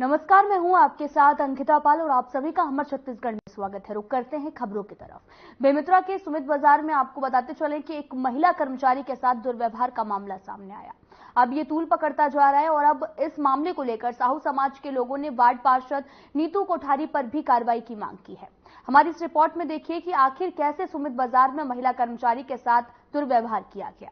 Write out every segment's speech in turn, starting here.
नमस्कार, मैं हूं आपके साथ अंकिता पाल और आप सभी का हमर छत्तीसगढ़ में स्वागत है। रुक करते हैं खबरों की तरफ। बेमित्रा के सुमित बाजार में आपको बताते चले कि एक महिला कर्मचारी के साथ दुर्व्यवहार का मामला सामने आया। अब ये तूल पकड़ता जा रहा है और अब इस मामले को लेकर साहू समाज के लोगों ने वार्ड पार्षद नीतू कोठारी पर भी कार्रवाई की मांग की है। हमारी इस रिपोर्ट में देखिए कि आखिर कैसे सुमित बाजार में महिला कर्मचारी के साथ दुर्व्यवहार किया गया।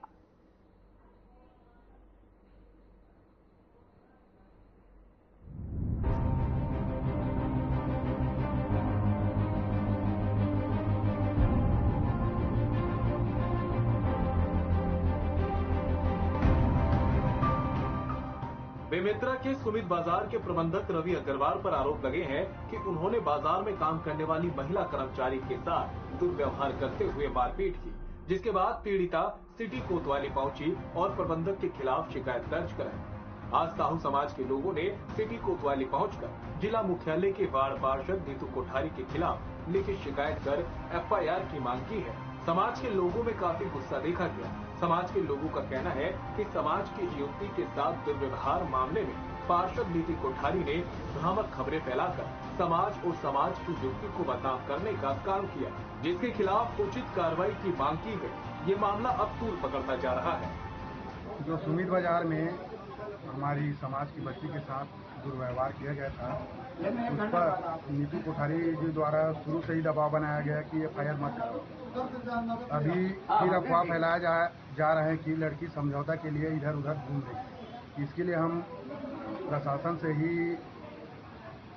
बेमित्रा के सुमित बाजार के प्रबंधक रवि अग्रवाल पर आरोप लगे हैं कि उन्होंने बाजार में काम करने वाली महिला कर्मचारी के साथ दुर्व्यवहार करते हुए मारपीट की, जिसके बाद पीड़िता सिटी कोतवाली पहुंची और प्रबंधक के खिलाफ शिकायत दर्ज कराई। आज साहू समाज के लोगों ने सिटी कोतवाली पहुंचकर जिला मुख्यालय के वार्ड पार्षद नीतू कोठारी के खिलाफ लिखित शिकायत कर FIR की मांग की है। समाज के लोगों में काफी गुस्सा देखा गया। समाज के लोगों का कहना है कि समाज की युवती के साथ दुर्व्यवहार मामले में पार्षद नीतू कोठारी ने भ्रामक खबरें फैलाकर समाज और समाज की युवती को बदनाम करने का काम किया, जिसके खिलाफ उचित कार्रवाई की मांग की गई। ये मामला अब तूल पकड़ता जा रहा है। जो सुमित बाजार में हमारी समाज की बच्ची के साथ दुर्व्यवहार किया गया था, उस पर नीतू कोठारी जी द्वारा शुरू से ही दबाव बनाया गया कि FIR मत करो। अभी फिर अफवाह फैलाया जा रहा है कि लड़की समझौता के लिए इधर उधर घूम रही। इसके लिए हम प्रशासन से ही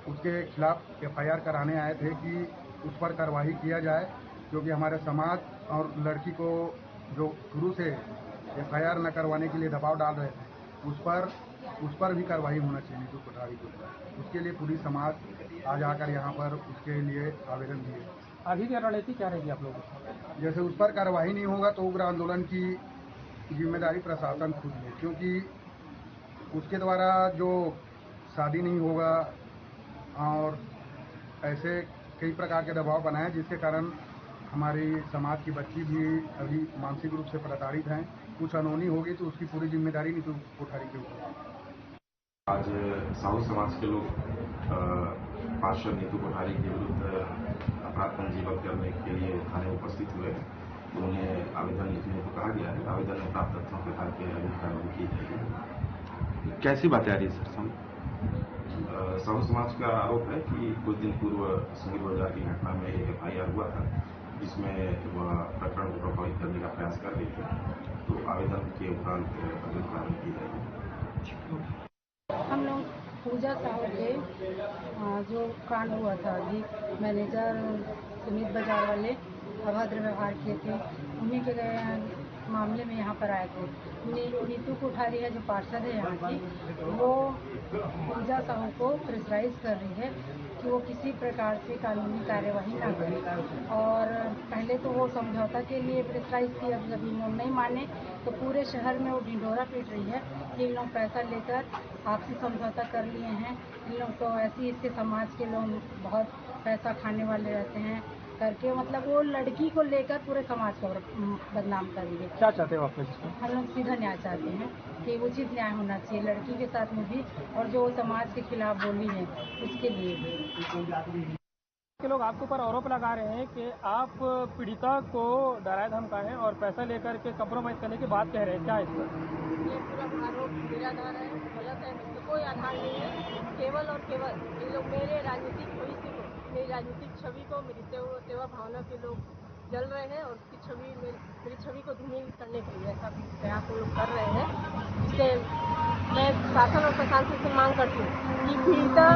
उसके खिलाफ FIR कराने आए थे कि उस पर कार्रवाई किया जाए, क्योंकि हमारे समाज और लड़की को जो शुरू से FIR न करवाने के लिए दबाव डाल रहे थे, उस पर भी कार्रवाई होना चाहिए नीतू कोठारी को। उसके लिए पूरी समाज आज आकर यहाँ पर उसके लिए आवेदन दिए। अभी की रणनीति क्या रहेगी आप लोगों की? जैसे उस पर कार्रवाई नहीं होगा तो उग्र आंदोलन की जिम्मेदारी प्रशासन खुद ले, क्योंकि उसके द्वारा जो शादी नहीं होगा और ऐसे कई प्रकार के दबाव बनाए, जिसके कारण हमारी समाज की बच्ची भी अभी मानसिक रूप से प्रताड़ित हैं। कुछ अनहोनी होगी तो उसकी पूरी जिम्मेदारी नीतू कोठारी के ऊपर। आज साहू समाज के लोग पार्षद नीतू कोठारी के विरुद्ध अपराध पंजीबद्ध करने के लिए थाने उपस्थित हुए हैं। तो उन्हें आवेदन लिखने को कहा गया है। आवेदन में प्राप्त तथ्यों के आधार पर कार्रवाई की जाएगी। कैसी बातें आ रही है सर? साहू समाज का आरोप है कि कुछ दिन पूर्व सुमित बाजार की घटना में FIR हुआ था, जिसमें वह प्रकरण को प्रभावित करने का प्रयास कर रही थी। तो आवेदन के उपरांत अगली कार्रवाई की जाएगी। हम लोग पूजा साहू के जो कांड हुआ था, अभी मैनेजर सुमित बाजार वाले अभद्र व्यवहार किए थे, उन्हीं के मामले में यहाँ पर आए थे। नीतू कोठारी है जो पार्षद है यहाँ की, वो पूजा साहू को प्रेशराइज कर रही है कि वो किसी प्रकार से कानूनी कार्यवाही ना करे। और पहले तो वो समझौता के लिए प्रेशराइज थी, अब जब इन लोग नहीं माने तो पूरे शहर में वो ढिंढोरा पीट रही है कि इन लोग पैसा लेकर आपसी समझौता कर लिए हैं। इन लोग तो ऐसे ही इसके समाज के लोग बहुत पैसा खाने वाले रहते हैं करके, मतलब वो लड़की को लेकर पूरे समाज को बदनाम करेंगे। क्या चाहते हो आप? हम लोग सीधा न्याय चाहते हैं कि उचित न्याय होना चाहिए लड़की के साथ में भी, और जो समाज के खिलाफ बोली है उसके लिए भी। के लोग आपके ऊपर आरोप लगा रहे हैं कि आप पीड़िता को डराए धमकाए और पैसा लेकर के कंप्रोमाइज करने की बात कह रहे हैं। क्या इस पर? ये पूरा आरोप निराधार है, गलत है, इसमें कोई आधार नहीं है। केवल और केवल ये लोग मेरे राजनीतिक भविष्य को, मेरी राजनीतिक छवि को, मेरी सेवा भावना के लोग जल रहे हैं और उसकी छवि, मेरी छवि को धूमिल करने के लिए ऐसा प्रयास वो लोग कर रहे हैं। इससे मैं शासन और प्रशासन से मांग करती हूँ कि पीड़िता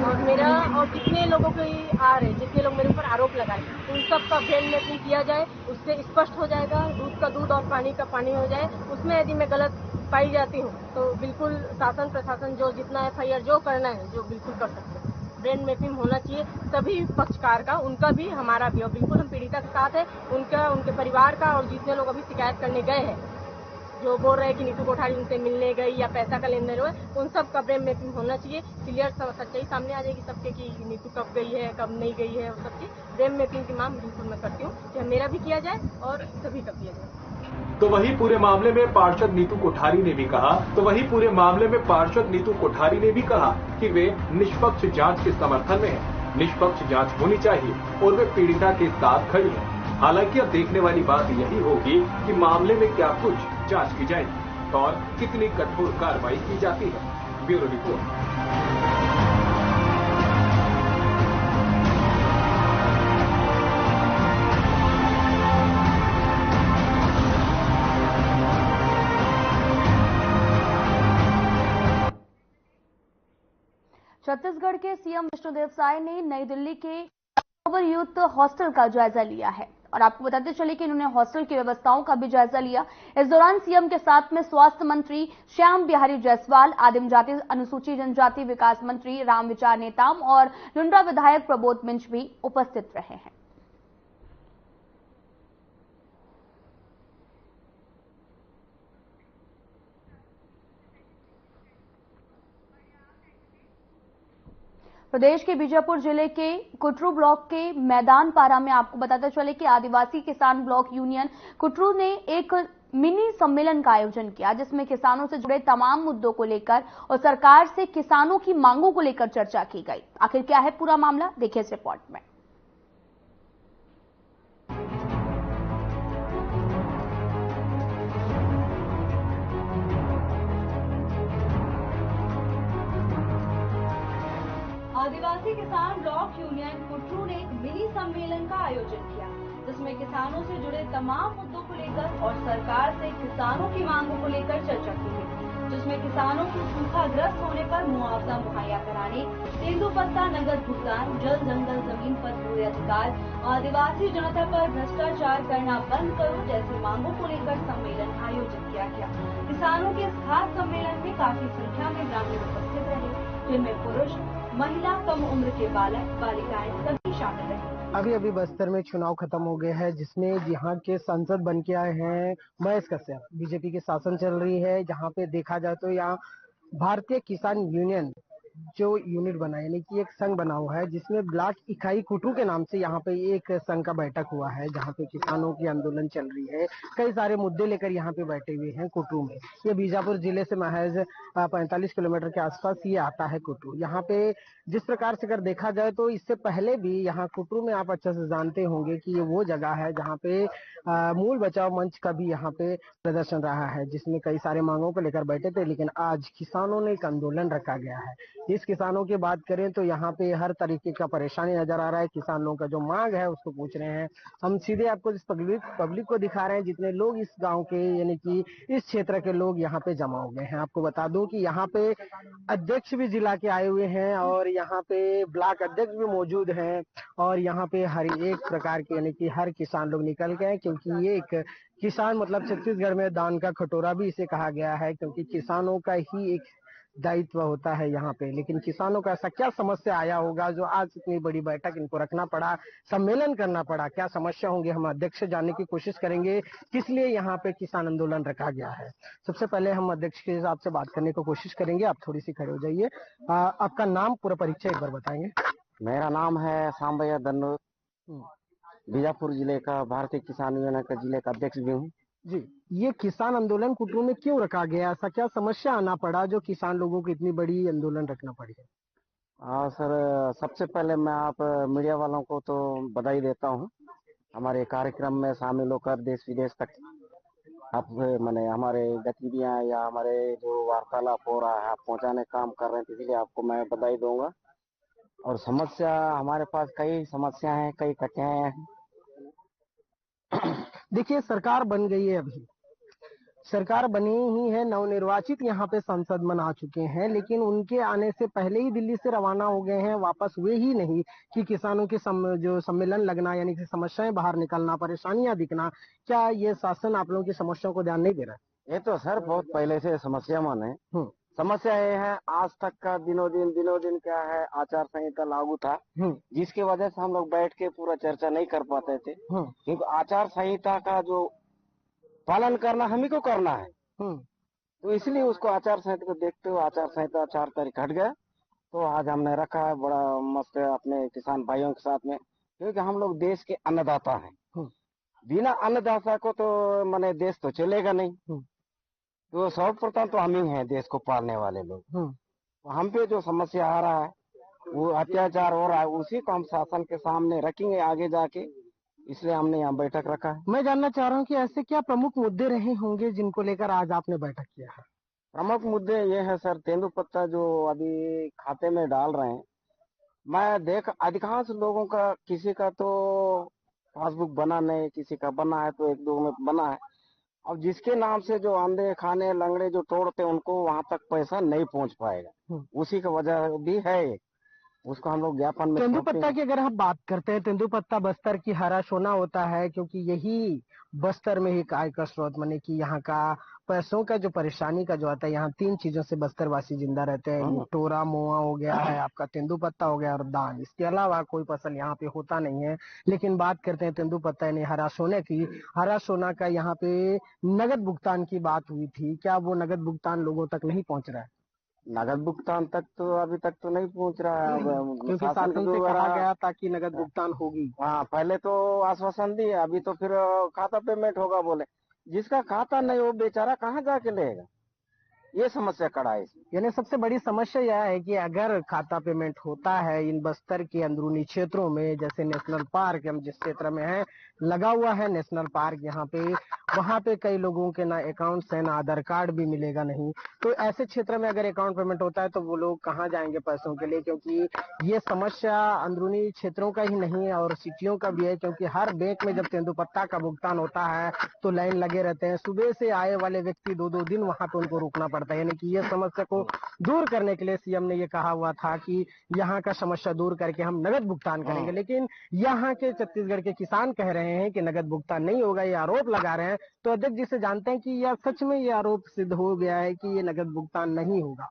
और मेरा और जितने लोगों के आ रहे, जितने लोग मेरे ऊपर आरोप लगाए, उन सब का ब्रेन मैपिंग किया जाए। उससे स्पष्ट हो जाएगा, दूध का दूध और पानी का पानी हो जाए। उसमें यदि मैं गलत पाई जाती हूँ तो बिल्कुल शासन प्रशासन जो जितना FIR जो करना है जो बिल्कुल कर सकते हैं। ब्रेन मैपिंग होना चाहिए सभी पक्षकार का, उनका भी हमारा भी, और बिल्कुल हम पीड़िता के साथ है, उनका, उनके परिवार का, और जितने लोग अभी शिकायत करने गए हैं जो बोल रहे हैं कि नीतू कोठारी उनसे मिलने गई या पैसा का लेन देन हुआ, उन सब का ब्रेम मैपिंग होना चाहिए। क्लियर सच्चाई सामने आ जाएगी सबके कि नीतू कब गई है, कब नहीं गई है। वो सबकी ब्रेम मैपिंग की मांग बिल्कुल मैं करती हूँ कि मेरा भी किया जाए और सभी का किया जाए। तो वहीं पूरे मामले में पार्षद नीतू कोठारी ने भी कहा कि वे निष्पक्ष जांच के समर्थन में हैं। निष्पक्ष जांच होनी चाहिए और वे पीड़िता के साथ खड़ी हैं। हालांकि अब देखने वाली बात यही होगी कि मामले में क्या कुछ जांच की जाएगी और कितनी कठोर कार्रवाई की जाती है। Bureau report. छत्तीसगढ़ के सीएम विष्णुदेव साय ने नई दिल्ली के अक्टूबर यूथ हॉस्टल का जायजा लिया है और आपको बताते चले कि इन्होंने हॉस्टल की व्यवस्थाओं का भी जायजा लिया। इस दौरान सीएम के साथ में स्वास्थ्य मंत्री श्याम बिहारी जायसवाल, आदिम जाति अनुसूचित जनजाति विकास मंत्री रामविचार नेताम और लुंड्रा विधायक प्रबोध मिंज भी उपस्थित रहे हैं। प्रदेश के बीजापुर जिले के कुटरू ब्लॉक के मैदान पारा में आपको बताते चले कि आदिवासी किसान ब्लॉक यूनियन कुटरू ने एक मिनी सम्मेलन का आयोजन किया, जिसमें किसानों से जुड़े तमाम मुद्दों को लेकर और सरकार से किसानों की मांगों को लेकर चर्चा की गई। आखिर क्या है पूरा मामला, देखिए इस रिपोर्ट में। आदिवासी किसान ब्लॉक यूनियन कुटरू ने मिनी सम्मेलन का आयोजन किया, जिसमें किसानों से जुड़े तमाम मुद्दों को लेकर और सरकार से किसानों की मांगों को लेकर चर्चा की गई, जिसमें किसानों को सूखाग्रस्त होने पर मुआवजा मुहैया कराने, तेंदुपत्ता नगद भुगतान, जल जंगल जमीन पर पूरे अधिकार, आदिवासी जनता पर भ्रष्टाचार करना बंद करो जैसी मांगों को लेकर सम्मेलन आयोजित किया गया। किसानों के इस खास सम्मेलन में काफी संख्या में ग्रामीण उपस्थित रहे, जिनमें पुरुष, महिला, कम उम्र के बालक बालिकाएं सभी शामिल रहे। अभी बस्तर में चुनाव खत्म हो गए हैं, जिसमें यहाँ के सांसद बन के आए हैं महेश कश्यप। बीजेपी की शासन चल रही है, जहाँ पे देखा जाए तो यहाँ भारतीय किसान यूनियन जो यूनिट बना यानी कि एक संघ बना हुआ है, जिसमें ब्लॉक इकाई कुटरू के नाम से यहाँ पे एक संघ का बैठक हुआ है, जहाँ पे किसानों की आंदोलन चल रही है। कई सारे मुद्दे लेकर यहाँ पे बैठे हुए हैं कुटरू में। ये बीजापुर जिले से महज 45 किलोमीटर के आसपास ये आता है कुटरू। यहाँ पे जिस प्रकार से अगर देखा जाए तो इससे पहले भी यहाँ कुटरू में आप अच्छे से जानते होंगे कि ये वो जगह है जहाँ पे मूल बचाव मंच का भी यहाँ पे प्रदर्शन रहा है, जिसमें कई सारे मांगों को लेकर बैठे थे। लेकिन आज किसानों ने एक आंदोलन रखा गया है। इस किसानों की बात करें तो यहाँ पे हर तरीके का परेशानी नजर आ रहा है। किसान लोगों का जो मांग है उसको पूछ रहे हैं। हम सीधे आपको इस पब्लिक को दिखा रहे हैं, जितने लोग इस गांव के यानी कि इस क्षेत्र के लोग यहाँ पे जमा हो गए हैं। आपको बता दूं कि यहाँ पे अध्यक्ष भी जिला के आए हुए हैं और यहाँ पे ब्लॉक अध्यक्ष भी मौजूद हैं और यहाँ पे हर एक प्रकार के यानी कि हर किसान लोग निकल गए, क्योंकि ये एक किसान मतलब छत्तीसगढ़ में दान का कटोरा भी इसे कहा गया है, क्योंकि किसानों का ही एक दायित्व होता है यहाँ पे। लेकिन किसानों का ऐसा क्या समस्या आया होगा जो आज इतनी बड़ी बैठक इनको रखना पड़ा, सम्मेलन करना पड़ा? क्या समस्या होंगे, हम अध्यक्ष से जानने की कोशिश करेंगे किस लिए यहाँ पे किसान आंदोलन रखा गया है। सबसे पहले हम अध्यक्ष के हिसाब से बात करने की कोशिश करेंगे। आप थोड़ी सी खड़े हो जाइए। आपका नाम, पूरा परिचय एक बार बताएंगे। मेरा नाम है सांबैया दन्नू, बीजापुर जिले का भारतीय किसान यूनियन का जिले का अध्यक्ष भी हूँ जी। ये किसान आंदोलन कुटरू में क्यों रखा गया? ऐसा क्या समस्या आना पड़ा जो किसान लोगों को इतनी बड़ी आंदोलन रखना पड़ी है? हाँ सर, सबसे पहले मैं आप मीडिया वालों को तो बधाई देता हूँ। हमारे कार्यक्रम में शामिल होकर देश विदेश तक आप मैंने हमारे गतिविधियाँ या हमारे जो वार्तालाप हो रहा है आप पहुँचाने का काम कर रहे हैं, इसलिए आपको मैं बधाई दूंगा। और समस्या, हमारे पास कई समस्या है, कई कठिनाइयाँ हैं। देखिए, सरकार बन गई है, अभी सरकार बनी ही है, नवनिर्वाचित यहाँ पे सांसद मन आ चुके हैं, लेकिन उनके आने से पहले ही दिल्ली से रवाना हो गए हैं, वापस हुए ही नहीं कि किसानों के जो सम्मेलन लगना यानी कि समस्याएं बाहर निकलना, परेशानियां दिखना, क्या ये शासन आप लोगों की समस्याओं को ध्यान नहीं दे रहा है? ये तो सर बहुत पहले से समस्या मन है। समस्या ये है, आज तक का दिनों दिन क्या है, आचार संहिता लागू था, जिसकी वजह से हम लोग बैठ के पूरा चर्चा नहीं कर पाते थे, क्योंकि आचार संहिता का जो पालन करना हम ही को करना है। तो इसलिए उसको आचार संहिता को देखते हुए आचार संहिता 4 तारीख हट गया। तो आज हमने रखा है बड़ा मस्त अपने किसान भाइयों के साथ में, क्योंकि हम लोग देश के अन्नदाता हैं। बिना अन्नदाता को तो माने देश तो चलेगा नहीं। तो सर्वप्रथम तो हम ही हैं देश को पालने वाले लोग। तो हम पे जो समस्या आ रहा है, वो अत्याचार हो रहा है, उसी को हम शासन के सामने रखेंगे आगे जाके, इसलिए हमने यहाँ बैठक रखा है। मैं जानना चाह रहा हूँ कि ऐसे क्या प्रमुख मुद्दे रहे होंगे जिनको लेकर आज आपने बैठक किया है? प्रमुख मुद्दे ये है सर, तेंदुपत्ता जो अभी खाते में डाल रहे हैं, मैं देख अधिकांश लोगों का किसी का तो पासबुक बना नहीं, किसी का बना है तो 1-2 में बना है। अब जिसके नाम से जो अंधे खाने लंगड़े जो तोड़ते उनको वहां तक पैसा नहीं पहुंच पाएगा, उसी का वजह भी है। उसको हम लोग ज्ञापन में तेंदुपत्ता की अगर हम बात करते हैं, तेंदुपत्ता बस्तर की हरा सोना होता है, क्योंकि यही बस्तर में ही आय का स्रोत, माने कि यहाँ का पैसों का जो परेशानी का जो आता है, यहाँ 3 चीजों से बस्तरवासी जिंदा रहते हैं। टोरा मोआ हो गया है, आपका तेंदुपत्ता हो गया और दान। इसके अलावा कोई फसल यहाँ पे होता नहीं है। लेकिन बात करते हैं तेंदुपत्ता यानी हरा सोने की। हरा सोना का यहाँ पे नगद भुगतान की बात हुई थी, क्या वो नगद भुगतान लोगों तक नहीं पहुँच रहा है? नगद भुगतान तक तो अभी तक तो नहीं पहुंच रहा है। क्योंकि शासन से कहा गया था कि नगद भुगतान होगी। हाँ, पहले तो आश्वासन दिए, अभी तो फिर खाता पेमेंट होगा बोले। जिसका खाता नहीं वो बेचारा कहाँ जाके लेगा, ये समस्या खड़ा है। यानी सबसे बड़ी समस्या यह है कि अगर खाता पेमेंट होता है इन बस्तर के अंदरूनी क्षेत्रों में, जैसे नेशनल पार्क, हम जिस क्षेत्र में है लगा हुआ है नेशनल पार्क, यहाँ पे वहाँ पे कई लोगों के ना अकाउंट्स है, ना आधार कार्ड भी मिलेगा नहीं। तो ऐसे क्षेत्र में अगर अकाउंट पेमेंट होता है तो वो लोग कहाँ जाएंगे पैसों के लिए? क्योंकि ये समस्या अंदरूनी क्षेत्रों का ही नहीं है और सिटियों का भी है, क्योंकि हर बैंक में जब तेंदुपत्ता का भुगतान होता है तो लाइन लगे रहते हैं। सुबह से आए वाले व्यक्ति 2-2 दिन वहाँ पे उनको रुकना पड़ता है। यानी कि ये समस्या को दूर करने के लिए सीएम ने ये कहा हुआ था कि यहाँ का समस्या दूर करके हम नगद भुगतान करेंगे। लेकिन यहाँ के छत्तीसगढ़ के किसान कह रहे हैं कि नगद भुगतान नहीं होगा, ये आरोप लगा रहे हैं। तो अध्यक्ष जी से जानते हैं कि यह सच में ये आरोप सिद्ध हो गया है कि ये नगद भुगतान नहीं होगा?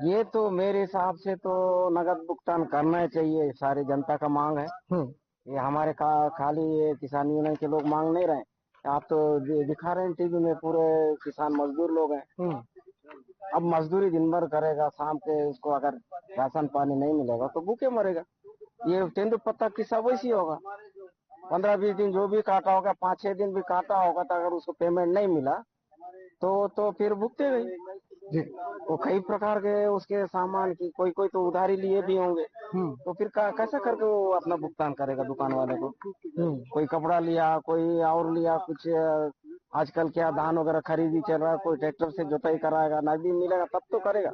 ये तो मेरे हिसाब से तो नगद भुगतान करना ही चाहिए, सारी जनता का मांग है। ये हमारे खाली ये किसान यूनियन के लोग मांग नहीं रहे। आप तो दिखा रहे हैं टीवी में, पूरे किसान मजदूर लोग हैं। अब मजदूरी दिन भर करेगा, शाम के उसको अगर राशन पानी नहीं मिलेगा तो भूखे मरेगा। ये तेंदुपत्ता किस्सा वैसी होगा, 15-20 दिन जो भी काटा होगा, 5-6 दिन भी काटा होगा, तो अगर उसको पेमेंट नहीं मिला तो फिर भुगते गए। तो कई प्रकार के उसके सामान की कोई तो उधारी लिए भी होंगे। तो फिर कैसे करके वो अपना भुगतान करेगा दुकान वाले को? कोई कपड़ा लिया, कोई और लिया कुछ। आजकल क्या धान वगैरह खरीदी चल रहा है, कोई ट्रैक्टर से जोताई कराएगा, नकदी मिलेगा तब तो करेगा।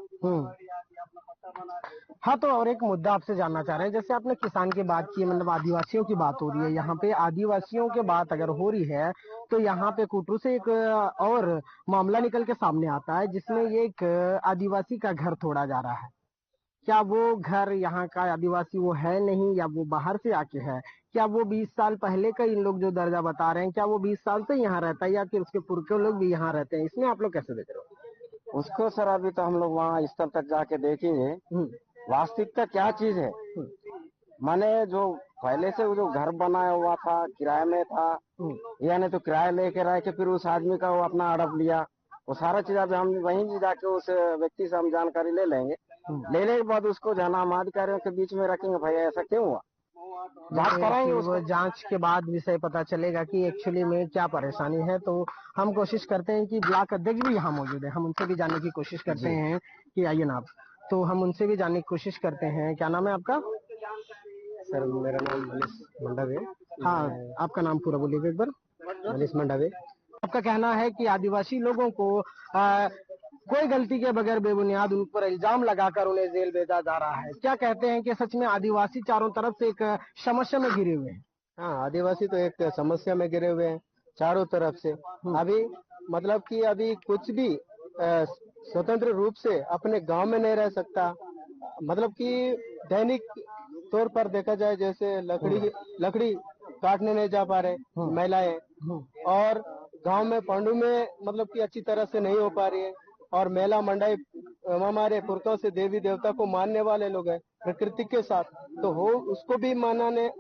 हाँ, तो और एक मुद्दा आपसे जानना चाह रहे हैं, जैसे आपने किसान की बात की, मतलब आदिवासियों की बात हो रही है यहाँ पे। आदिवासियों की बात अगर हो रही है तो यहाँ पे कुटरू से एक और मामला निकल के सामने आता है, जिसमें एक आदिवासी का घर तोड़ा जा रहा है। क्या वो घर यहाँ का आदिवासी वो है नहीं, या वो बाहर से आके है? क्या वो 20 साल पहले का इन लोग जो दर्जा बता रहे हैं, क्या वो 20 साल से यहाँ रहता है, या फिर उसके पुरखे लोग भी यहाँ रहते हैं? इसमें आप लोग कैसे देख रहे हो? उसको सर अभी तो हम लोग वहाँ स्थल तक जाके देखेंगे वास्तविकता क्या चीज है। माने जो पहले से वो जो घर बनाया हुआ था किराए में था, यानी तो किराया लेके रह के फिर उस आदमी का वो अपना हड़प लिया, वो सारा चीज अभी हम वहीं भी जाके उस व्यक्ति से हम जानकारी ले लेंगे। लेने के बाद उसको जनाम अधिकारियों के बीच में रखेंगे, भाई ऐसा क्यों हुआ, जांच कराएंगे। वो जांच के बाद विषय पता चलेगा कि एक्चुअली में क्या परेशानी है। तो हम कोशिश करते हैं कि ब्लॉक अध्यक्ष भी यहाँ मौजूद है, हम उनसे भी जानने की कोशिश करते हैं कि आइए ना आप। तो हम उनसे भी जानने की कोशिश करते हैं। क्या नाम है आपका? सर मेरा नाम मनीष मंडावे। हाँ, आपका नाम पूरा बोलिएगा एक बार। मनीष मंडावे। आपका कहना है कि आदिवासी लोगों को कोई गलती के बगैर बेबुनियाद उन पर इल्जाम लगाकर उन्हें जेल भेजा जा रहा है। क्या कहते हैं कि सच में आदिवासी चारों तरफ से एक समस्या में घिरे हुए हैं? हाँ, आदिवासी तो एक समस्या में घिरे हुए हैं चारों तरफ से। अभी मतलब कि अभी कुछ भी स्वतंत्र रूप से अपने गांव में नहीं रह सकता। मतलब कि दैनिक तौर पर देखा जाए, जैसे लकड़ी काटने नहीं जा पा रहे महिलाएं, और गांव में पांडु में मतलब कि अच्छी तरह से नहीं हो पा रही है। और मेला मंडाई हमारे पुरखों से देवी देवता को मानने वाले लोग हैं प्रकृति के साथ, तो हो उसको भी मानने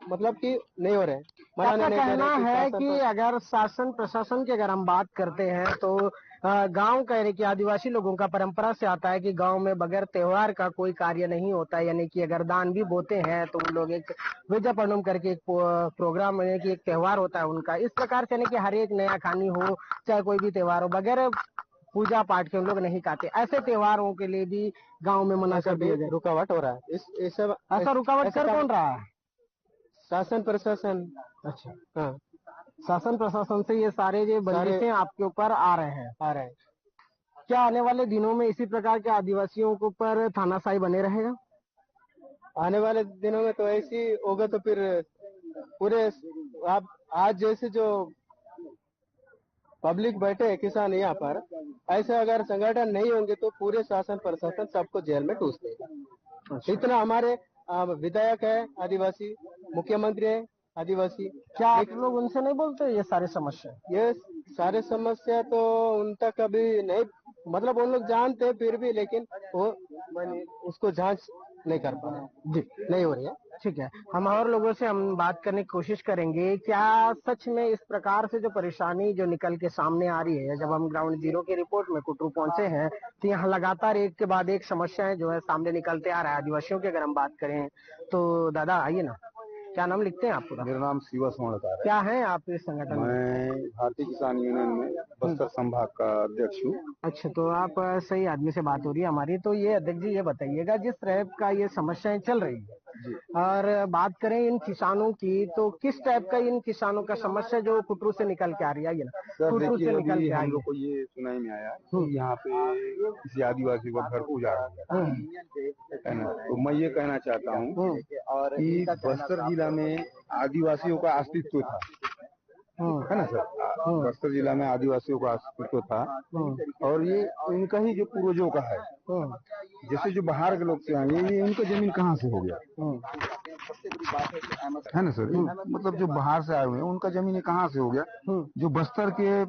मतलब कि नहीं हो रहे। मनाने नहीं दे कहना रहे। है कि अगर शासन प्रशासन की अगर हम बात करते हैं तो गांव का यानी कि आदिवासी लोगों का परंपरा से आता है कि गांव में बगैर त्योहार का कोई कार्य नहीं होता, यानी कि अगर दान भी बोते हैं तो उन लोग एक विजय पनम करके एक प्रोग्राम यानी कि एक त्योहार होता है उनका। इस प्रकार से यानी कि हर एक नया खानी हो चाहे कोई भी त्योहार हो बगैर पूजा पाठ के उन लोग नहीं खाते। ऐसे त्योहारों के लिए भी गांव में मना कर दिया गया, रुकावट हो रहा है। इस सब ऐसा रुकावट कर कौन रहा है? शासन प्रशासन। अच्छा, हाँ, शासन प्रशासन से ये सारे जो बंदिशें आपके ऊपर आ रहे हैं। क्या आने वाले दिनों में इसी प्रकार के आदिवासियों के ऊपर थानाशाही बने रहेगा? आने वाले दिनों में तो ऐसी होगा तो फिर पूरे आप आज जैसे जो पब्लिक बैठे हैं किसान यहाँ पर, ऐसे अगर संगठन नहीं होंगे तो पूरे शासन प्रशासन सबको जेल में ठूस देगा। इतना हमारे विधायक है आदिवासी, मुख्यमंत्री है आदिवासी। क्या आप लोग उनसे नहीं बोलते ये सारे समस्या? ये सारे समस्या तो उन तक अभी नहीं, मतलब उन लोग जानते हैं फिर भी, लेकिन वो उसको जांच नहीं कर पा रहे जी, नहीं हो रही है। ठीक है, हम और लोगों से हम बात करने की कोशिश करेंगे। क्या सच में इस प्रकार से जो परेशानी जो निकल के सामने आ रही है, जब हम ग्राउंड जीरो की रिपोर्ट में कुटरू पहुंचे हैं तो यहाँ लगातार एक के बाद एक समस्याएं जो है सामने निकलते आ रहा है आदिवासियों की अगर हम बात करें तो। दादा आइए ना, क्या नाम लिखते हैं आप पूरा? मेरा नाम शिवा स्वर्णकार है। क्या है आप इस संगठन में? मैं भारतीय किसान यूनियन में बस्तर संभाग का अध्यक्ष हूँ। अच्छा, तो आप सही आदमी से बात हो रही है हमारी। तो ये अध्यक्ष जी ये बताइएगा, जिस टाइप का ये समस्याएं चल रही है और बात करें इन किसानों की, तो किस टाइप का इन किसानों का समस्या जो कुटरू से निकल के आ रही है? सर कुटरू देखिए, से निकल के हम लोग को ये सुनाई में आया कि यहाँ पे किसी आदिवासी का घर को उजाड़ा गया है ना। तो मैं ये कहना चाहता हूँ कि बस्तर जिला में आदिवासियों का अस्तित्व था, है ना सर। बस्तर जिला में आदिवासियों का अस्तित्व था और ये इनका ही जो पूर्वजों का है। जैसे जो बाहर के लोग से आए, ये इनका जमीन कहाँ से हो गया, है ना सर। मतलब जो बाहर से आए हुए हैं उनका जमीन कहाँ से हो गया? जो बस्तर के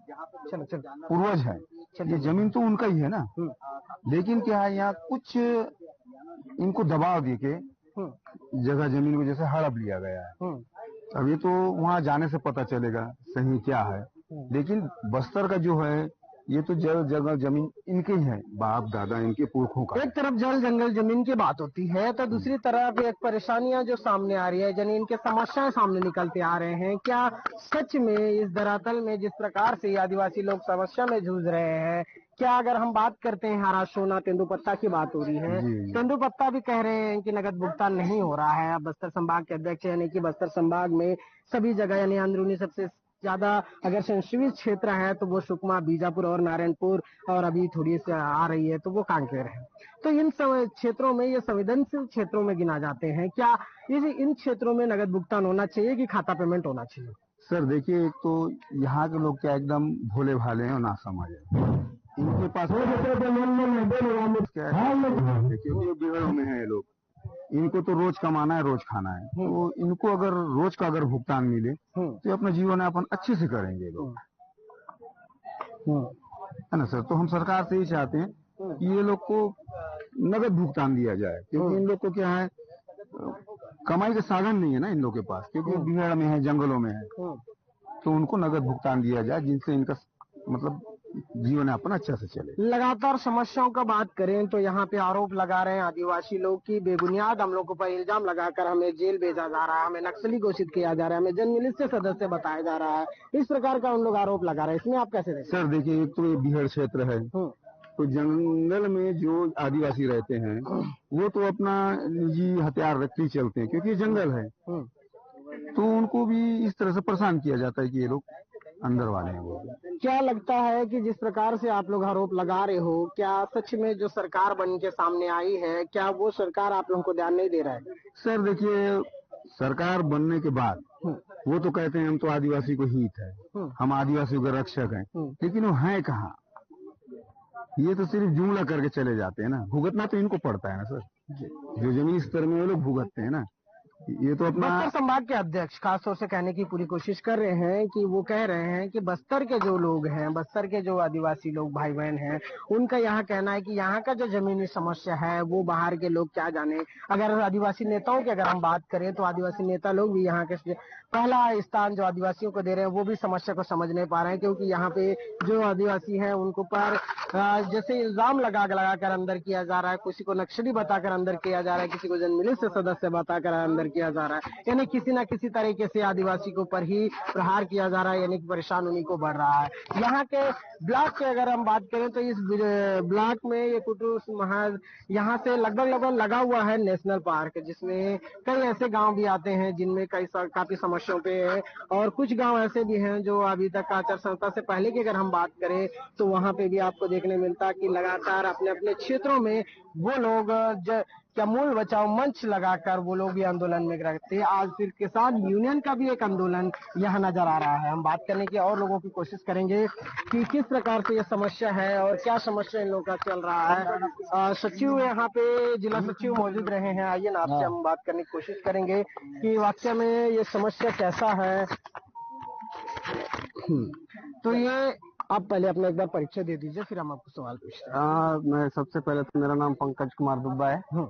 पूर्वज है, ये जमीन तो उनका ही है ना। लेकिन क्या है, यहाँ कुछ इनको दबाव दे के जगह जमीन को जैसे हड़प लिया गया है। अब ये तो वहाँ जाने से पता चलेगा सही क्या है। लेकिन बस्तर का जो है ये तो जगह जमीन इनके ही है, बाप दादा इनके पुरखों का। एक तरफ जल जंगल जमीन की बात होती है तो दूसरी तरफ एक परेशानियां जो सामने आ रही है, यानी इनके समस्याएं सामने निकलते आ रहे हैं। क्या सच में इस धरातल में जिस प्रकार से आदिवासी लोग समस्या में जूझ रहे हैं, क्या अगर हम बात करते हैं हरा सोना तेंदुपत्ता की बात हो रही है, तेंदुपत्ता भी कह रहे हैं कि नगद भुगतान नहीं हो रहा है। बस्तर संभाग के अध्यक्ष यानी कि बस्तर संभाग में सभी जगह यानी अंदरूनी सबसे ज्यादा अगर संशोधित क्षेत्र है तो वो सुकमा, बीजापुर और नारायणपुर, और अभी थोड़ी सी आ रही है तो वो कांकेर है। तो इन क्षेत्रों में ये संवेदनशील क्षेत्रों में गिना जाते हैं। क्या इन क्षेत्रों में नगद भुगतान होना चाहिए कि खाता पेमेंट होना चाहिए? सर देखिए, एक तो यहाँ के लोग क्या एकदम भोले भाले हैं और ना समझ है। इनके पास क्या है, देखिए बिगड़ों में है ये लोग, इनको तो रोज कमाना है, रोज खाना है। तो इनको अगर रोज का अगर भुगतान मिले तो अपना जीवन यापन अच्छे से करेंगे लोग, है ना सर। तो हम सरकार से ही चाहते हैं कि ये लोग को नगद भुगतान दिया जाए, क्योंकि इन लोग को क्या है, कमाई का साधन नहीं है ना इन लोग के पास, क्योंकि बिहार में है, जंगलों में है। तो उनको नगद भुगतान दिया जाए जिनसे इनका मतलब जीवन यापन अच्छा से चले। लगातार समस्याओं का बात करें तो यहाँ पे आरोप लगा रहे हैं आदिवासी लोग की बेबुनियाद हम लोगों पर इल्जाम लगाकर हमें जेल भेजा जा रहा है, हमें नक्सली घोषित किया जा रहा है, हमें जनमिलिशिया सदस्य बताया जा रहा है। इस प्रकार का उन लोग आरोप लगा रहे हैं, इसमें आप कैसे देखते हैं? सर देखिए, एक तो ये बिहार क्षेत्र है, तो जंगल में जो आदिवासी रहते हैं वो तो अपना निजी हथियार रखते ही चलते हैं, क्योंकि ये जंगल है। तो उनको भी इस तरह से परेशान किया जाता है कि ये लोग अंदर वाले हैं वो। क्या लगता है कि जिस प्रकार से आप लोग आरोप लगा रहे हो, क्या सच में जो सरकार बन के सामने आई है, क्या वो सरकार आप लोगों को ध्यान नहीं दे रहा है? सर देखिए, सरकार बनने के बाद वो तो कहते हैं हम तो आदिवासी को हित है, हम आदिवासियों के रक्षक हैं, लेकिन वो है कहाँ? ये तो सिर्फ जुमला करके चले जाते हैं ना। भुगतना तो इनको पड़ता है ना सर, जो जमीन स्तर में वो लोग भुगतते हैं ना। ये तो अपना बस्तर संभाग के अध्यक्ष खास तौर से कहने की पूरी कोशिश कर रहे हैं कि वो कह रहे हैं कि बस्तर के जो लोग हैं, बस्तर के जो आदिवासी लोग भाई बहन हैं, उनका यहाँ कहना है कि यहाँ का जो जमीनी समस्या है वो बाहर के लोग क्या जाने। अगर आदिवासी नेताओं की अगर हम बात करें तो आदिवासी नेता लोग भी यहाँ के पहला स्थान जो आदिवासियों को दे रहे हैं वो भी समस्या को समझ नहीं पा रहे हैं, क्योंकि यहाँ पे जो आदिवासी हैं उनको पर जैसे इल्जाम लगा कर अंदर किया जा रहा है, किसी को नक्सली बताकर अंदर किया जा रहा है, किसी को जनमिलिशिया सदस्य बताकर अंदर किया जा रहा है, यानी किसी न किसी तरीके से आदिवासी के ऊपर ही प्रहार किया जा रहा है, यानी कि परेशान उन्हीं को बढ़ रहा है। यहाँ के ब्लॉक की अगर हम बात करें तो इस ब्लॉक में ये कुटुस महाज यहाँ से लगभग लगा हुआ है नेशनल पार्क, जिसमें कई ऐसे गांव भी आते हैं जिनमें काफी समस्याओं पे है, और कुछ गांव ऐसे भी हैं जो अभी तक आचार संहिता से पहले की अगर हम बात करें तो वहाँ पे भी आपको देखने मिलता कि लगातार अपने अपने क्षेत्रों में वो लोग क्या मूल बचाओ मंच लगाकर वो लोग भी आंदोलन में रहते हैं। आज फिर किसान यूनियन का भी एक आंदोलन यहाँ नजर आ रहा है। हम बात करने की और लोगों की कोशिश करेंगे कि किस प्रकार से ये समस्या है और क्या समस्या इन लोगों का चल रहा है। सचिव यहाँ पे जिला सचिव मौजूद रहे हैं, आइए ना आपसे हम बात करने की कोशिश करेंगे कि वाकई में ये समस्या कैसा है। तो ये आप पहले अपना एक बार परिचय दे दीजिए, फिर हम आपको सवाल पूछते हैं। मैं सबसे पहले तो मेरा नाम पंकज कुमार दुब्बा है।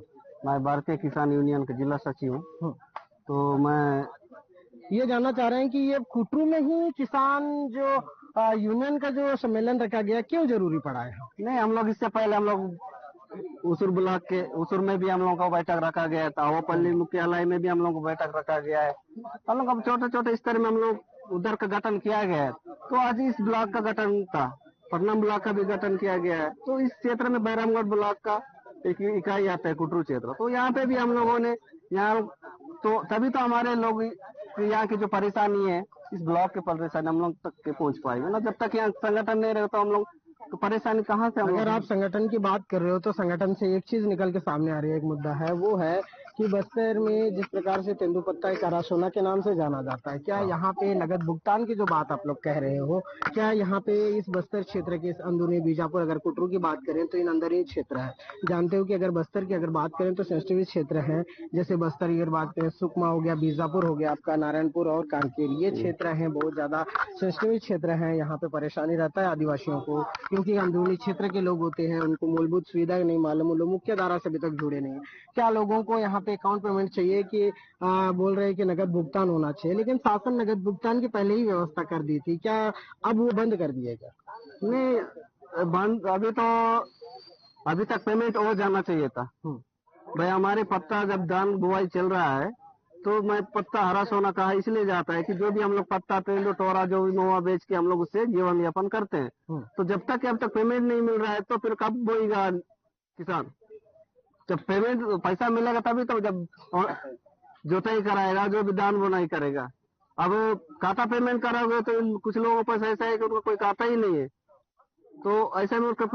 मैं भारतीय किसान यूनियन के जिला सचिव हूँ। तो मैं ये जानना चाह रहे हैं कि ये कुटरू में ही किसान जो यूनियन का जो सम्मेलन रखा गया क्यों जरूरी पड़ा है? नहीं, हम लोग इससे पहले हम लोग उसूर ब्लॉक के उसूर में भी हम लोगों का बैठक रखा गया था, ओपल्ली मुख्यालय में भी हम लोगों को बैठक रखा गया है। हम लोग अब छोटे स्तर में हम लोग उधर का गठन किया गया है। तो आज इस ब्लॉक का गठन था, पटनम ब्लॉक का भी गठन किया गया है। तो इस क्षेत्र में बैरामगढ़ ब्लॉक का एक इकाई आता है कुटरू क्षेत्र, तो यहाँ पे भी हम लोगों ने यहाँ तो तभी तो हमारे लोग यहाँ की जो परेशानी है इस ब्लॉक के परेशानी हम लोग तक के पहुँच पाएंगे ना। जब तक यहाँ संगठन नहीं रहता हम लोग तो परेशानी कहाँ से। अगर आप संगठन की बात कर रहे हो तो संगठन से एक चीज निकल के सामने आ रही है, एक मुद्दा है, वो है कि बस्तर में जिस प्रकार से तेंदुपत्ता एक हरा सोना के नाम से जाना जाता है, क्या यहाँ पे नगद भुगतान की जो बात आप लोग कह रहे हो, क्या यहाँ पे इस बस्तर क्षेत्र के इस अंदरूनी बीजापुर अगर कुटरू की बात करें तो इन अंदरूनी क्षेत्र है। जानते हो कि अगर बस्तर की अगर बात करें तो सेंसिटिव क्षेत्र है, जैसे बस्तर की अगर बात करें सुकमा हो गया, बीजापुर हो गया, आपका नारायणपुर और कांकेर, ये क्षेत्र है बहुत ज्यादा सेंसिटिव क्षेत्र है। यहाँ पे परेशानी रहता है आदिवासियों को, क्योंकि अंदरूनी क्षेत्र के लोग होते हैं, उनको मूलभूत सुविधा नहीं मालूम, लोग मुख्य धारा से अभी तक जुड़े नहीं। क्या लोगों को यहाँ पे अकाउंट पेमेंट चाहिए कि बोल रहे हैं कि नगद भुगतान होना चाहिए, लेकिन शासन नगद भुगतान की पहले ही व्यवस्था कर दी थी, क्या अब वो बंद कर दिएगा? नहीं बंद, अभी तक पेमेंट हो जाना चाहिए था भाई। हमारे पत्ता जब धान बुआई चल रहा है तो मैं पत्ता हरा सोना कहा इसलिए जाता है कि जो भी हम लोग पत्ता तेंदू टोरा जो भी मोआ बेच के हम लोग उससे जीवन यापन करते हैं। तो जब तक पेमेंट नहीं मिल रहा है तो फिर कब बोएगा किसान? जब पेमेंट पैसा मिलेगा तभी तो जब जोताई कराएगा, जो भी धान बुनाई करेगा। अब खाता पेमेंट कराओगे तो कुछ लोगों को पैसा ऐसा है कि उनको कोई खाता ही नहीं है, तो ऐसे में उसका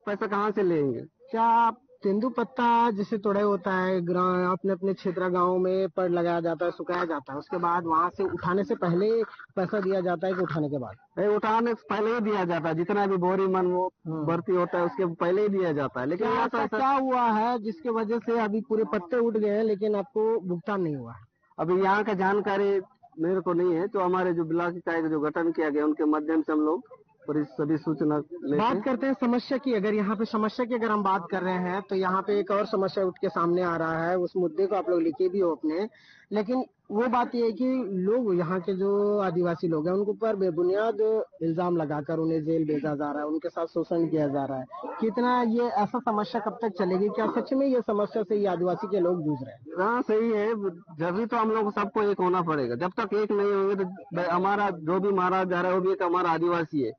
पैसा कहाँ से लेंगे? क्या तेंदुपत्ता जिसे तोड़े होता है अपने अपने क्षेत्र गाँव में पर लगाया जाता है, सुखाया जाता है, उसके बाद वहाँ से उठाने से पहले पैसा दिया जाता है कि उठाने के बाद? उठाने से पहले ही दिया जाता है, जितना भी बोरी मन वो भर्ती होता है उसके पहले ही दिया जाता है। लेकिन ऐसा क्या हुआ है जिसके वजह से अभी पूरे पत्ते उठ गए हैं लेकिन आपको भुगतान नहीं हुआ है? अभी यहाँ का जानकारी मेरे को नहीं है। तो हमारे जो ब्लॉक इकाई का जो गठन किया गया उनके माध्यम से हम लोग पर सभी सूचना बात करते हैं समस्या की। अगर यहाँ पे समस्या की अगर हम बात कर रहे हैं तो यहाँ पे एक और समस्या उठ के सामने आ रहा है, उस मुद्दे को आप लोग लिखे भी हो अपने, लेकिन वो बात ये है कि लोग यहाँ के जो आदिवासी लोग हैं उनके ऊपर बेबुनियाद इल्जाम लगाकर उन्हें जेल भेजा जा रहा है, उनके साथ शोषण किया जा रहा है। कितना ये ऐसा समस्या कब तक चलेगी? क्या सच में ये समस्या से ये आदिवासी के लोग जूझ रहे हैं? हाँ सही है, जब तो हम लोग सबको एक होना पड़ेगा। जब तक एक नहीं होंगे तो हमारा जो भी मारा जा रहा है वो भी एक हमारा आदिवासी है।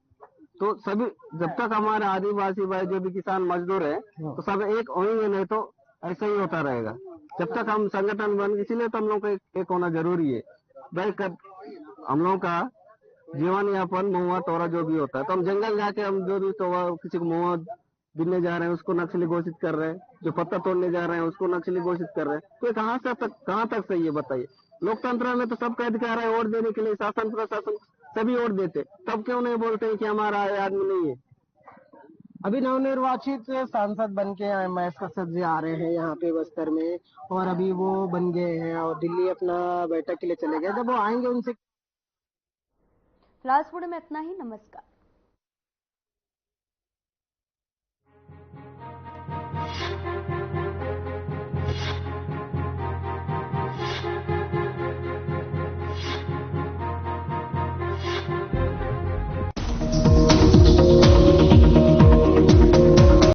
तो सभी जब तक हमारे आदिवासी भाई जो भी किसान मजदूर है तो सब एक होंगे, नहीं तो ऐसा ही होता रहेगा। जब तक हम संगठन बन, इसीलिए तो हम लोग को एक होना जरूरी है भाई। हम लोग का जीवन यापन महुआ तोरा जो भी होता है, तो हम जंगल जाके हम जो भी तो किसी को महुआ बिनने जा रहे हैं उसको नक्सली घोषित कर रहे हैं, जो पत्ता तोड़ने जा रहे हैं उसको नक्सली घोषित कर रहे हैं। तो कहाँ तक सही है बताइए? लोकतंत्र में तो सबका अधिकार है वोट देने के लिए, शासन प्रशासन सभी वोट देते, तब क्यों नहीं बोलते हैं कि हमारा आदमी नहीं है? अभी नवनिर्वाचित सांसद बन के महेश कश्यप जी आ रहे हैं यहाँ पे बस्तर में, और अभी वो बन गए हैं और दिल्ली अपना बैठक के लिए चले गए। जब वो आएंगे उनसे फिलहाल इस वीडियो में इतना ही। नमस्कार।